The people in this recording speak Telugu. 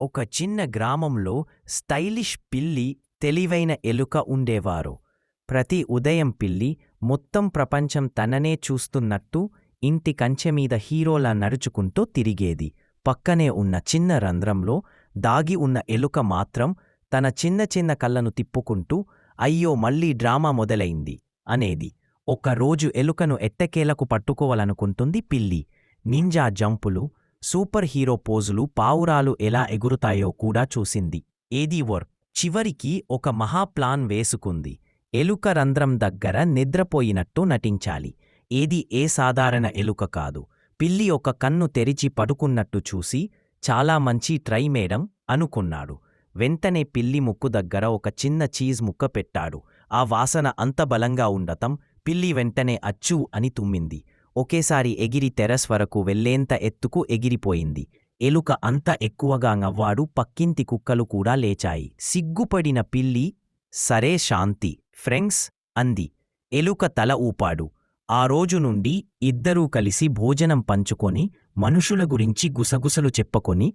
ఒక చిన్న గ్రామంలో స్టైలిష్ పిల్లి, తెలివైన ఎలుక ఉండేవారు. ప్రతి ఉదయం పిల్లి మొత్తం ప్రపంచం తననే చూస్తున్నట్టు ఇంటి కంచెమీద హీరోలా నడుచుకుంటూ తిరిగేది. పక్కనే ఉన్న చిన్న రంధ్రంలో దాగి ఉన్న ఎలుక మాత్రం తన చిన్న చిన్న కళ్ళను తిప్పుకుంటూ అయ్యో మళ్ళీ డ్రామా మొదలైంది అనేది. ఒకరోజు ఎలుకను ఎట్టకేలకు పట్టుకోవాలనుకుంటుంది పిల్లి. నింజా జంపులు, సూపర్ హీరో పోజులు, పావురాలు ఎలా ఎగురుతాయో కూడా చూసింది. చివరికి ఒక మహాప్లాన్ వేసుకుంది. ఎలుక రంధ్రం దగ్గర నిద్రపోయినట్టు నటించాలి. ఏ సాధారణ ఎలుక కాదు. పిల్లి ఒక కన్ను తెరిచి పడుకున్నట్టు చూసి చాలా మంచి ట్రై మేడం అనుకున్నాడు. వెంటనే పిల్లి ముక్కు దగ్గర ఒక చిన్న చీజ్ ముక్క పెట్టాడు. ఆ వాసన అంత బలంగా ఉండటం పిల్లి వెంటనే అచ్చూ అని తుమ్మింది. ఒకేసారి ఎగిరి టెర్రస్ వరకు వెళ్లేంత ఎత్తుకు ఎగిరిపోయింది. ఎలుక అంత ఎక్కువగా నవ్వాడు, పక్కింటి కుక్కలు కూడా లేచాయి. సిగ్గుపడిన పిల్లి సరే శాంతి ఫ్రెండ్స్ అంది. ఎలుక తల ఊపాడు. ఆ రోజు నుండి ఇద్దరూ కలిసి భోజనం పంచుకొని మనుషుల గురించి గుసగుసలు చెప్పుకొని